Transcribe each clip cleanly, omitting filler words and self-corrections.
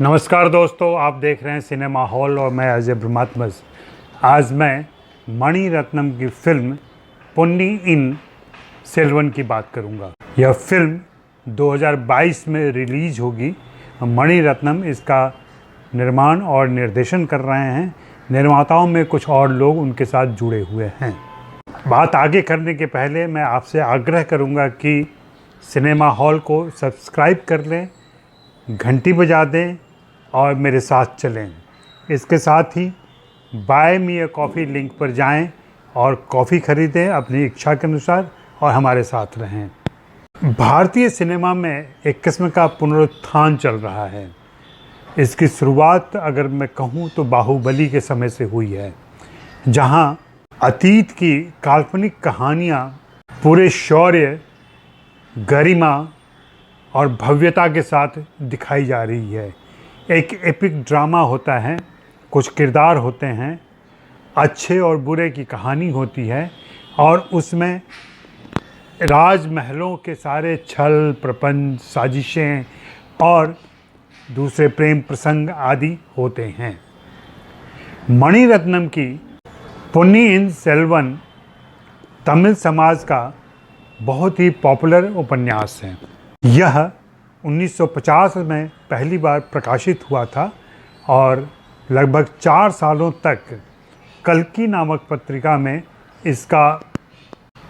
नमस्कार दोस्तों, आप देख रहे हैं सिनेमा हॉल और मैं अजय ब्रह्मात्मज। आज मैं मणि रत्नम की फिल्म पोन्नियिन सेल्वन की बात करूंगा। यह फिल्म 2022 में रिलीज होगी। मणि रत्नम इसका निर्माण और निर्देशन कर रहे हैं। निर्माताओं में कुछ और लोग उनके साथ जुड़े हुए हैं। बात आगे करने के पहले मैं आपसे आग्रह करूंगा कि सिनेमा हॉल को सब्सक्राइब कर लें, घंटी बजा दें और मेरे साथ चलें। इसके साथ ही buy me a coffee link पर जाएं और कॉफ़ी ख़रीदें अपनी इच्छा के अनुसार और हमारे साथ रहें। भारतीय सिनेमा में एक किस्म का पुनरुत्थान चल रहा है। इसकी शुरुआत अगर मैं कहूँ तो बाहुबली के समय से हुई है, जहाँ अतीत की काल्पनिक कहानियाँ पूरे शौर्य, गरिमा और भव्यता के साथ दिखाई जा रही है। एक एपिक ड्रामा होता है, कुछ किरदार होते हैं, अच्छे और बुरे की कहानी होती है और उसमें राजमहलों के सारे छल प्रपंच, साजिशें और दूसरे प्रेम प्रसंग आदि होते हैं। मणि रत्नम की पोन्नियिन सेल्वन तमिल समाज का बहुत ही पॉपुलर उपन्यास है। यह 1950 में पहली बार प्रकाशित हुआ था और लगभग 4 सालों तक कल्कि नामक पत्रिका में इसका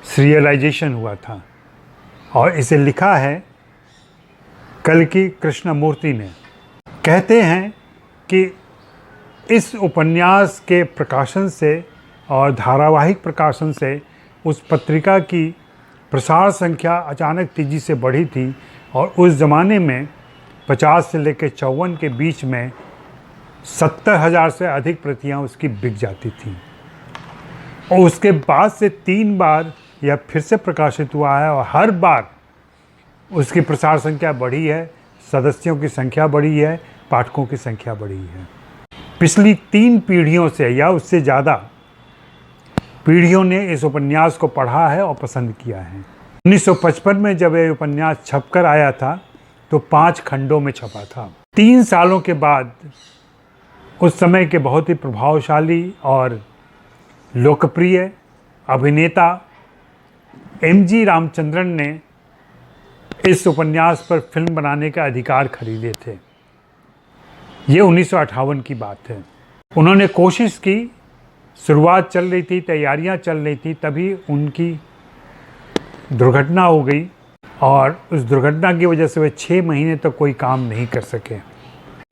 सीरियलाइजेशन हुआ था और इसे लिखा है कल्कि कृष्णमूर्ति ने। कहते हैं कि इस उपन्यास के प्रकाशन से और धारावाहिक प्रकाशन से उस पत्रिका की प्रसार संख्या अचानक तेज़ी से बढ़ी थी और उस ज़माने में 50 से लेकर 54 के बीच में 70,000 से अधिक प्रतियां उसकी बिक जाती थीं। और उसके बाद से 3 बार यह फिर से प्रकाशित हुआ है और हर बार उसकी प्रसार संख्या बढ़ी है, सदस्यों की संख्या बढ़ी है, पाठकों की संख्या बढ़ी है। पिछली 3 पीढ़ियों से या उससे ज़्यादा पीढ़ियों ने इस उपन्यास को पढ़ा है और पसंद किया है। 1955 में जब यह उपन्यास छपकर आया था तो 5 खंडों में छपा था। 3 सालों के बाद उस समय के बहुत ही प्रभावशाली और लोकप्रिय अभिनेता एम.जी. रामचंद्रन ने इस उपन्यास पर फिल्म बनाने का अधिकार खरीदे थे। ये 1958 की बात है। उन्होंने कोशिश की, शुरुआत चल रही थी, तैयारियां चल रही थी, तभी उनकी दुर्घटना हो गई और उस दुर्घटना की वजह से वे 6 महीने तक कोई काम नहीं कर सके।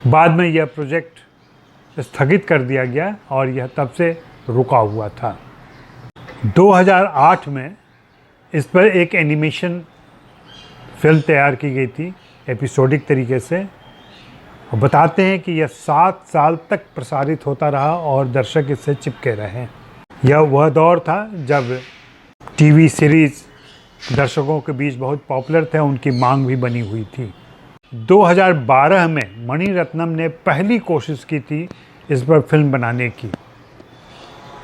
बाद में यह प्रोजेक्ट स्थगित कर दिया गया और यह तब से रुका हुआ था। 2008 में इस पर एक एनिमेशन फिल्म तैयार की गई थी एपिसोडिक तरीके से, और बताते हैं कि यह 7 साल तक प्रसारित होता रहा और दर्शक इससे चिपके रहे। यह वह दौर था जब टीवी सीरीज़ दर्शकों के बीच बहुत पॉपुलर थे, उनकी मांग भी बनी हुई थी। 2012 में मणि रत्नम ने पहली कोशिश की थी इस पर फिल्म बनाने की,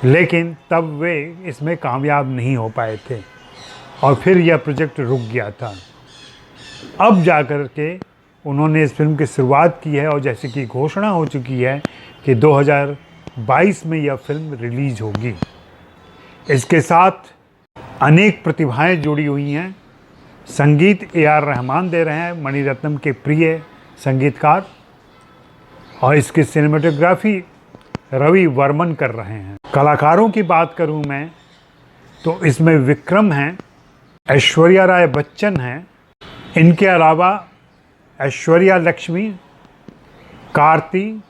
लेकिन तब वे इसमें कामयाब नहीं हो पाए थे और फिर यह प्रोजेक्ट रुक गया था। अब जाकर के उन्होंने इस फिल्म की शुरुआत की है और जैसे कि घोषणा हो चुकी है कि 2022 में यह फिल्म रिलीज होगी। इसके साथ अनेक प्रतिभाएं जुड़ी हुई हैं। संगीत ए.आर. रहमान दे रहे हैं, मणि रत्नम के प्रिय संगीतकार, और इसकी सिनेमेटोग्राफी रवि वर्मन कर रहे हैं। कलाकारों की बात करूं मैं तो इसमें विक्रम हैं, ऐश्वर्या राय बच्चन हैं, इनके अलावा ऐश्वर्या लक्ष्मी, कार्ति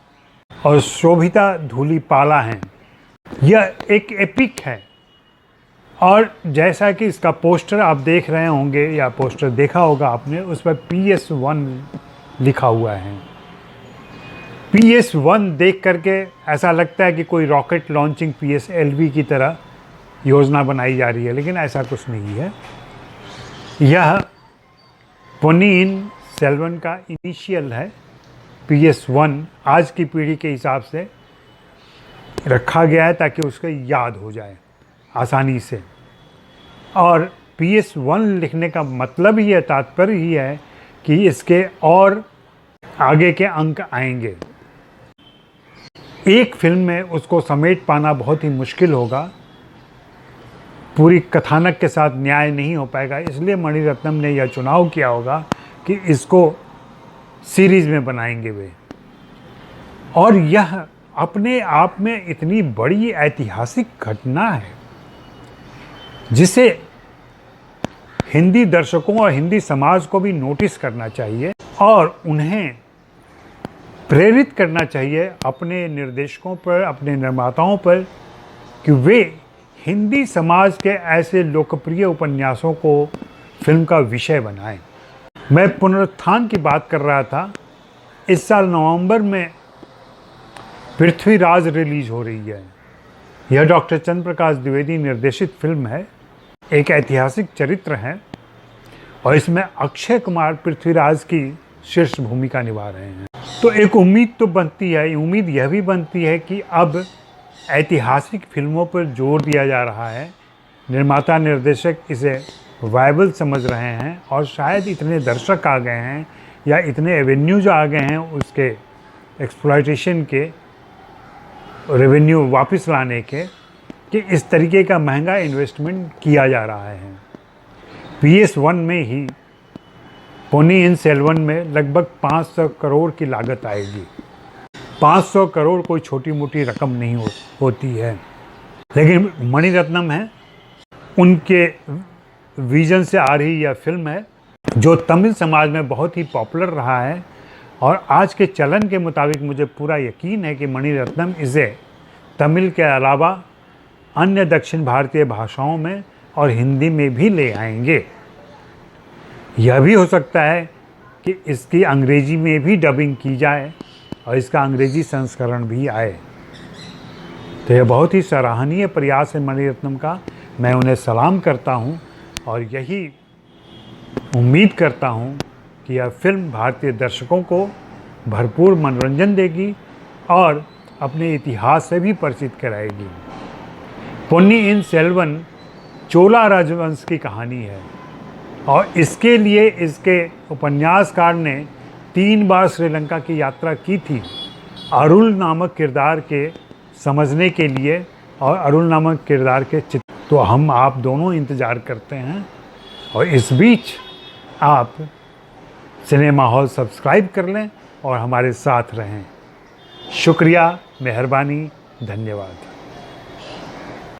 और शोभिता धूलीपाला हैं। यह एक एपिक है और जैसा कि इसका पोस्टर आप देख रहे होंगे या पोस्टर देखा होगा आपने, उस पर PS1 लिखा हुआ है। PS1 देख करके ऐसा लगता है कि कोई रॉकेट लॉन्चिंग PSLV की तरह योजना बनाई जा रही है, लेकिन ऐसा कुछ नहीं है। यह पोन्नियिन सेल्वन का इनिशियल है। PS1 आज की पीढ़ी के हिसाब से रखा गया है ताकि उसको याद हो जाए आसानी से। और PS1 लिखने का मतलब ही है, तात्पर्य ही है कि इसके और आगे के अंक आएंगे। एक फिल्म में उसको समेट पाना बहुत ही मुश्किल होगा, पूरी कथानक के साथ न्याय नहीं हो पाएगा, इसलिए मणिरत्नम ने यह चुनाव किया होगा कि इसको सीरीज़ में बनाएंगे वे। और यह अपने आप में इतनी बड़ी ऐतिहासिक घटना है जिसे हिंदी दर्शकों और हिंदी समाज को भी नोटिस करना चाहिए और उन्हें प्रेरित करना चाहिए अपने निर्देशकों पर, अपने निर्माताओं पर, कि वे हिंदी समाज के ऐसे लोकप्रिय उपन्यासों को फिल्म का विषय बनाएं। मैं पुनरुत्थान की बात कर रहा था। इस साल नवंबर में पृथ्वीराज रिलीज हो रही है। यह डॉक्टर चंद्र प्रकाश द्विवेदी निर्देशित फिल्म है, एक ऐतिहासिक चरित्र है और इसमें अक्षय कुमार पृथ्वीराज की शीर्ष भूमिका निभा रहे हैं। तो एक उम्मीद तो बनती है, उम्मीद यह भी बनती है कि अब ऐतिहासिक फिल्मों पर जोर दिया जा रहा है। निर्माता निर्देशक इसे वायबल समझ रहे हैं और शायद इतने दर्शक आ गए हैं या इतने एवेन्यूज आ गए हैं उसके एक्सप्लॉयटेशन के, रेवेन्यू वापस लाने के, कि इस तरीके का महंगा इन्वेस्टमेंट किया जा रहा है। PS1 में ही पोन्नियिन सेल्वन में लगभग 500 करोड़ की लागत आएगी। 500 करोड़ कोई छोटी मोटी रकम नहीं होती है, लेकिन मणिरत्नम है, उनके विजन से आ रही यह फिल्म है जो तमिल समाज में बहुत ही पॉपुलर रहा है और आज के चलन के मुताबिक मुझे पूरा यकीन है कि मणिरत्नम इसे तमिल के अलावा अन्य दक्षिण भारतीय भाषाओं में और हिंदी में भी ले आएंगे। यह भी हो सकता है कि इसकी अंग्रेजी में भी डबिंग की जाए और इसका अंग्रेजी संस्करण भी आए। तो यह बहुत ही सराहनीय प्रयास है मणिरत्नम का। मैं उन्हें सलाम करता हूं और यही उम्मीद करता हूं कि यह फिल्म भारतीय दर्शकों को भरपूर मनोरंजन देगी और अपने इतिहास से भी परिचित कराएगी। पोन्नियिन सेल्वन चोला राजवंश की कहानी है और इसके लिए इसके उपन्यासकार ने 3 बार श्रीलंका की यात्रा की थी अरुल नामक किरदार के समझने के लिए और अरुल नामक किरदार के चित्र। तो हम आप दोनों इंतज़ार करते हैं और इस बीच आप सिनेमा हॉल सब्सक्राइब कर लें और हमारे साथ रहें। शुक्रिया, मेहरबानी, धन्यवाद।